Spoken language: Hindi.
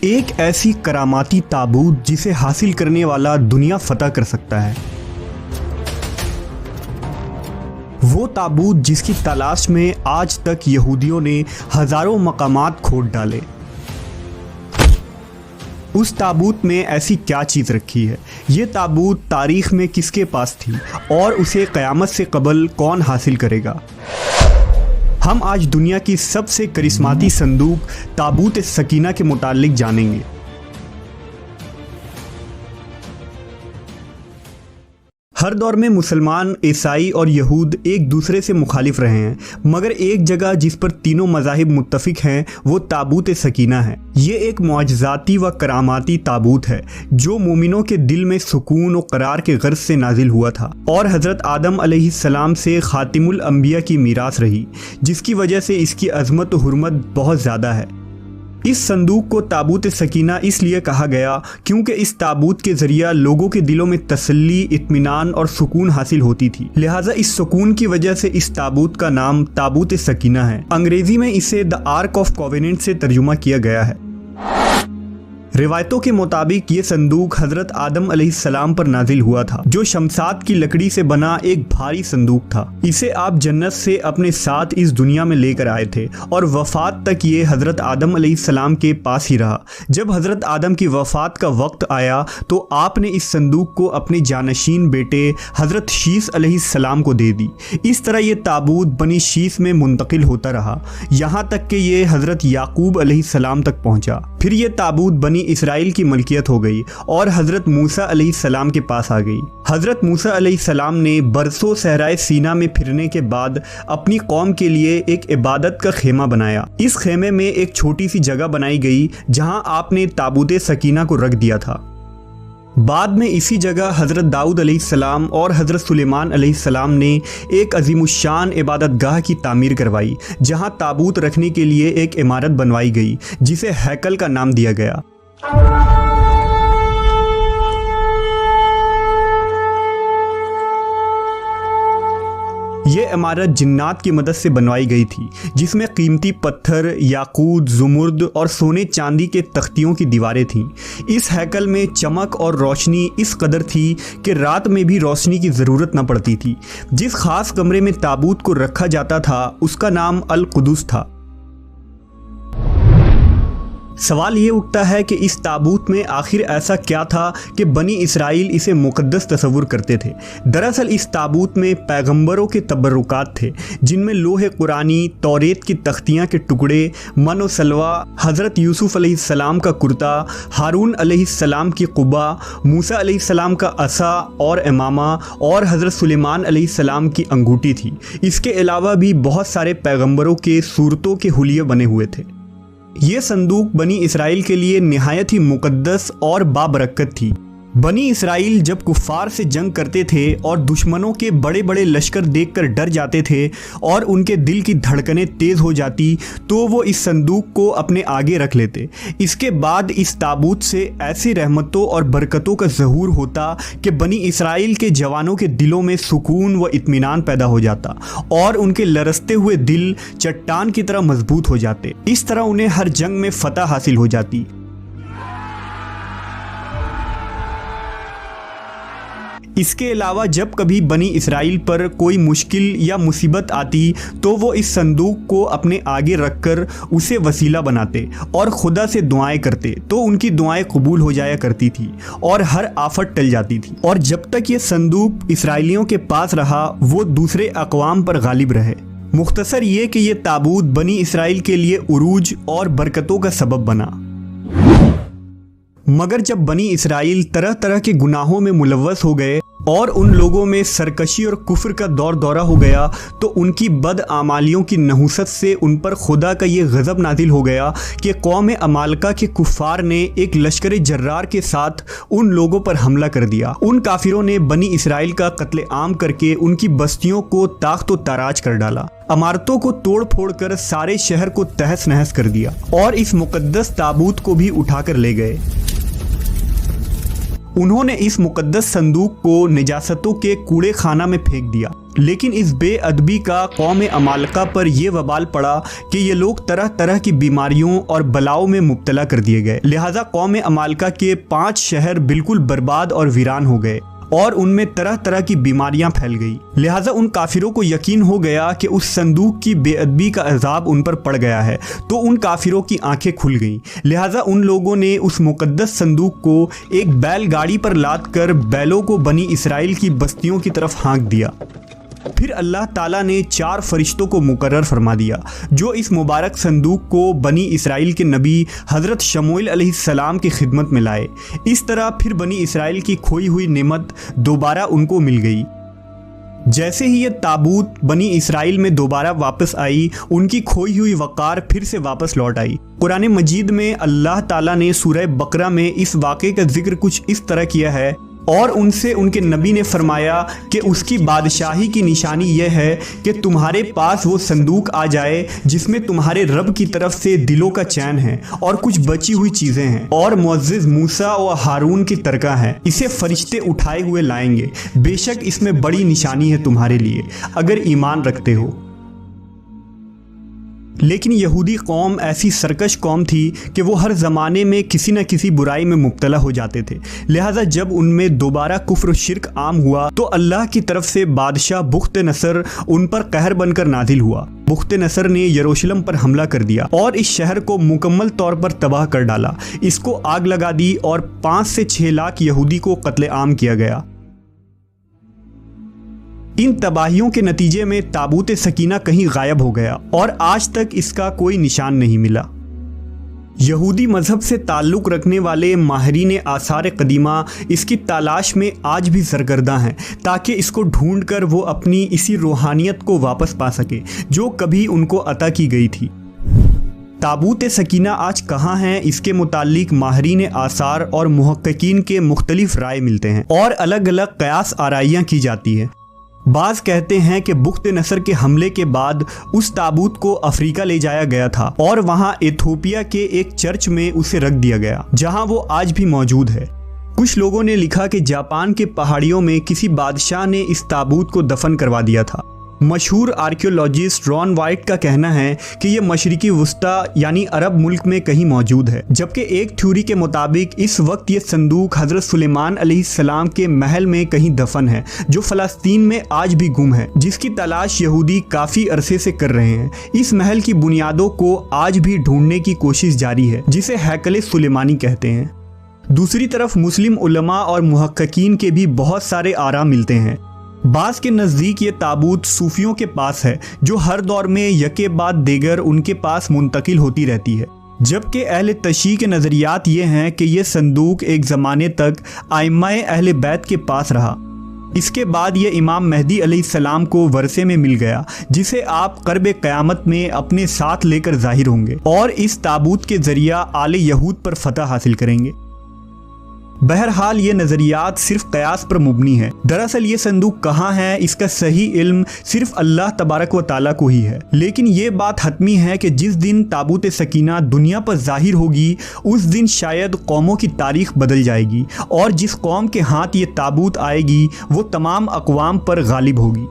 एक ऐसी करामाती ताबूत जिसे हासिल करने वाला दुनिया फतह कर सकता है। वो ताबूत जिसकी तलाश में आज तक यहूदियों ने हजारों मकामात खोद डाले। उस ताबूत में ऐसी क्या चीज़ रखी है? ये ताबूत तारीख में किसके पास थी और उसे क़यामत से कबल कौन हासिल करेगा? हम आज दुनिया की सबसे करिश्माती संदूक ताबूत सकीना के मुतालिक जानेंगे। हर दौर में मुसलमान, ईसाई और यहूद एक दूसरे से मुखालिफ रहे हैं, मगर एक जगह जिस पर तीनों मज़ाहिब मुत्तफिक हैं वो ताबूत सकीना है। ये एक मुआजिज़ाती व करामाती ताबूत है जो मोमिनों के दिल में सुकून और करार के गर्ज से नाजिल हुआ था और हज़रत आदम अलैहिस्सलाम से खातिमुल अंबिया की मीरास रही, जिसकी वजह से इसकी अज़मत और हुर्मत बहुत ज़्यादा है। इस संदूक को ताबूत सकीना इसलिए कहा गया क्योंकि इस ताबूत के ज़रिया लोगों के दिलों में तसल्ली, इत्मीनान और सुकून हासिल होती थी। लिहाजा इस सुकून की वजह से इस ताबूत का नाम ताबूत सकीना है। अंग्रेज़ी में इसे द आर्क ऑफ कॉवेनेंट से तर्जुमा किया गया है। रिवायतों के मुताबिक ये संदूक हज़रत आदम अलैहिस्सलाम पर नाजिल हुआ था, जो शमसाद की लकड़ी से बना एक भारी संदूक था। इसे आप जन्नत से अपने साथ इस दुनिया में लेकर आए थे और वफ़ात तक ये हज़रत आदम अलैहिस्सलाम के पास ही रहा। जब हज़रत आदम की वफ़ात का वक्त आया तो आपने इस संदूक को अपने जानशीन बेटे हज़रत शीस अलैहिस्सलाम को दे दी। इस तरह ये ताबूत बनी शीस में मुंतकिल होता रहा, यहाँ तक कि ये हज़रत याकूब अलैहिस्सलाम तक पहुँचा। फिर ये ताबूत बनी इसराइल की मलकियत हो गई और हज़रत मूसा अलैहिस्सलाम के पास आ गई। हज़रत मूसा अलैहिस्सलाम ने बरसों सहराए सीना में फिरने के बाद अपनी कौम के लिए एक इबादत का खेमा बनाया। इस खेमे में एक छोटी सी जगह बनाई गई जहां आपने ताबूत सकीना को रख दिया था। बाद में इसी जगह हज़रत दाऊद अलैहिस्सलाम और हज़रत सुलेमान अलैहिस्सलाम ने एक अज़ीमुश्शान इबादतगाह की तामीर करवाई, जहां ताबूत रखने के लिए एक इमारत बनवाई गई जिसे हैकल का नाम दिया गया। ये इमारत जिन्नात की मदद से बनवाई गई थी, जिसमें कीमती पत्थर, याकूत, ज़ुमुर्द और सोने चांदी के तख्तियों की दीवारें थीं। इस हैकल में चमक और रोशनी इस कदर थी कि रात में भी रोशनी की ज़रूरत न पड़ती थी। जिस ख़ास कमरे में ताबूत को रखा जाता था उसका नाम अल कुदुस था। सवाल ये उठता है कि इस ताबूत में आखिर ऐसा क्या था कि बनी इसराइल इसे मुक़द्दस तस्वुर करते थे। दरअसल इस ताबूत में पैगंबरों के तबर्रुकात थे, जिनमें लोहे कुरानी, तौरेत की तख्तियाँ के टुकड़े, मन व सलवा, हज़रत यूसुफ अलैहिस्सलाम का कुर्ता, हारून अलैहिस्सलाम की कुबा, मूसा अलैहिस्सलाम का असा और इमामा और हज़रत सुलेमान अलैहिस्सलाम की अंगूठी थी। इसके अलावा भी बहुत सारे पैगंबरों के सूरतों के हुलिये बने हुए थे। ये संदूक बनी इसराइल के लिए निहायत ही मुक़द्दस और बाबरकत थी। बनी इसराइल जब कुफ़ार से जंग करते थे और दुश्मनों के बड़े बड़े लश्कर देखकर डर जाते थे और उनके दिल की धड़कनें तेज़ हो जाती तो वो इस संदूक को अपने आगे रख लेते। इसके बाद इस ताबूत से ऐसी रहमतों और बरकतों का ज़हूर होता कि बनी इसराइल के जवानों के दिलों में सुकून व इत्मीनान पैदा हो जाता और उनके लरसते हुए दिल चट्टान की तरह मजबूत हो जाते। इस तरह उन्हें हर जंग में फ़तह हासिल हो जाती। इसके अलावा जब कभी बनी इसराइल पर कोई मुश्किल या मुसीबत आती तो वो इस संदूक को अपने आगे रखकर उसे वसीला बनाते और खुदा से दुआएं करते, तो उनकी दुआएं कबूल हो जाया करती थी और हर आफत टल जाती थी। और जब तक ये संदूक इसराइलियों के पास रहा वो दूसरे अक़वाम पर गालिब रहे। मुख्तसर ये कि ये ताबूत बनी इसराइल के लिए उरूज और बरकतों का सबब बना। मगर जब बनी इसराइल तरह तरह के गुनाहों में मुलव्वस हो गए और उन लोगों में सरकशी और कुफ्र का दौर दौरा हो गया तो उनकी बद आमालियों की नहुसत से उन पर खुदा का ये गज़ब नाजिल हो गया कि कौम अमालका के कुफ़ार ने एक लश्कर जर्रार के साथ उन लोगों पर हमला कर दिया। उन काफिरों ने बनी इसराइल का कत्ले आम करके उनकी बस्तियों को ताख्त व ताराज कर डाला, इमारतों को तोड़ फोड़ कर सारे शहर को तहस नहस कर दिया और इस मुक़द्दस ताबूत को भी उठाकर ले गए। उन्होंने इस मुक़द्दस संदूक को निजासतों के कूड़े खाना में फेंक दिया लेकिन इस बेअदबी का कौम अमालका पर यह वबाल पड़ा कि ये लोग तरह तरह की बीमारियों और बलाओं में मुब्तला कर दिए गए। लिहाजा कौम अमालका के 5 शहर बिल्कुल बर्बाद और वीरान हो गए और उनमें तरह तरह की बीमारियां फैल गई। लिहाजा उन काफिरों को यकीन हो गया कि उस संदूक की बेअदबी का अजाब उन पर पड़ गया है, तो उन काफिरों की आंखें खुल गईं। लिहाजा उन लोगों ने उस मुकद्दस संदूक को एक बैलगाड़ी पर लाद कर बैलों को बनी इसराइल की बस्तियों की तरफ हाँक दिया। फिर अल्लाह ताला ने 4 फरिश्तों को मुकर्रर फरमा दिया जो इस मुबारक संदूक को बनी इसराइल के नबी हज़रत शमूएल अलैहिस्सलाम की खिदमत में लाए। इस तरह फिर बनी इसराइल की खोई हुई नेमत दोबारा उनको मिल गई। जैसे ही ये ताबूत बनी इसराइल में दोबारा वापस आई, उनकी खोई हुई वक़ार फिर से वापस लौट आई। कुरान मजीद में अल्लाह ताला ने सूरह बकरा में इस वाक़े का जिक्र कुछ इस तरह किया है, और उनसे उनके नबी ने फरमाया कि उसकी बादशाही की निशानी यह है कि तुम्हारे पास वो संदूक आ जाए जिसमें तुम्हारे रब की तरफ से दिलों का चैन है और कुछ बची हुई चीज़ें हैं और मुअज़्ज़िज़ मूसा और हारून की तरका है। इसे फरिश्ते उठाए हुए लाएंगे। बेशक इसमें बड़ी निशानी है तुम्हारे लिए अगर ईमान रखते हो। लेकिन यहूदी कौम ऐसी सरकश कौम थी कि वो हर ज़माने में किसी न किसी बुराई में मुब्तला हो जाते थे। लिहाजा जब उनमें दोबारा कुफ्र और शिर्क आम हुआ तो अल्लाह की तरफ से बादशाह बुख्त नसर उन पर कहर बनकर नाजिल हुआ। बुख्त नसर ने यरूशलेम पर हमला कर दिया और इस शहर को मुकम्मल तौर पर तबाह कर डाला। इसको आग लगा दी और 5 से 6 लाख यहूदी को कत्ले आम किया गया। इन तबाहियों के नतीजे में ताबूत सकीना कहीं गायब हो गया और आज तक इसका कोई निशान नहीं मिला। यहूदी मजहब से ताल्लुक़ रखने वाले माहिरीन आसार कदीमा इसकी तलाश में आज भी सरगर्दा हैं ताकि इसको ढूंढकर वो अपनी इसी रूहानियत को वापस पा सके जो कभी उनको अता की गई थी। ताबूत सकीना आज कहाँ है, इसके मुताल्लिक माहिरीन आसार और मुहक्किकीन के मुख्तलिफ राय मिलते हैं और अलग अलग क़यास आराइयाँ की जाती है। बाज़ कहते हैं कि बुख्त नसर के हमले के बाद उस ताबूत को अफ्रीका ले जाया गया था और वहां इथियोपिया के एक चर्च में उसे रख दिया गया जहां वो आज भी मौजूद है। कुछ लोगों ने लिखा कि जापान के पहाड़ियों में किसी बादशाह ने इस ताबूत को दफन करवा दिया था। मशहूर आर्कियोलॉजिस्ट रॉन वाइट का कहना है कि यह मशरिकी वुस्ता यानी अरब मुल्क में कहीं मौजूद है, जबकि एक थ्योरी के मुताबिक इस वक्त ये संदूक हज़रत सुलेमान अलैहिस्सलाम के महल में कहीं दफन है जो फ़लस्तीन में आज भी गुम है, जिसकी तलाश यहूदी काफ़ी अरसे से कर रहे हैं। इस महल की बुनियादों को आज भी ढूंढने की कोशिश जारी है जिसे हैकल सुलेमानी कहते हैं। दूसरी तरफ मुस्लिम उलमा और मुहक्किकीन के भी बहुत सारे आरा मिलते हैं। बास के नज़दीक ये ताबूत सूफियों के पास है जो हर दौर में यके बाद देगर उनके पास मुंतकिल होती रहती है, जबकि अहले तशी के नज़रियात ये हैं कि यह संदूक एक ज़माने तक आइम्माए अहले बैत के पास रहा। इसके बाद ये इमाम मेहदी अलैहिस्सलाम को वरसे में मिल गया जिसे आप क़र्ब क़यामत में अपने साथ लेकर ज़ाहिर होंगे और इस ताबूत के ज़रिया आले यहूद पर फतह हासिल करेंगे। बहरहाल ये नज़रियात सिर्फ कयास पर मुबनी है। दरअसल ये संदूक कहाँ है इसका सही इल्म सिर्फ अल्लाह तबारक व ताला को ही है, लेकिन ये बात हतमी है कि जिस दिन ताबूत सकीना दुनिया पर ज़ाहिर होगी उस दिन शायद कौमों की तारीख बदल जाएगी और जिस कौम के हाथ ये ताबूत आएगी वो तमाम अक़वाम पर गालिब होगी।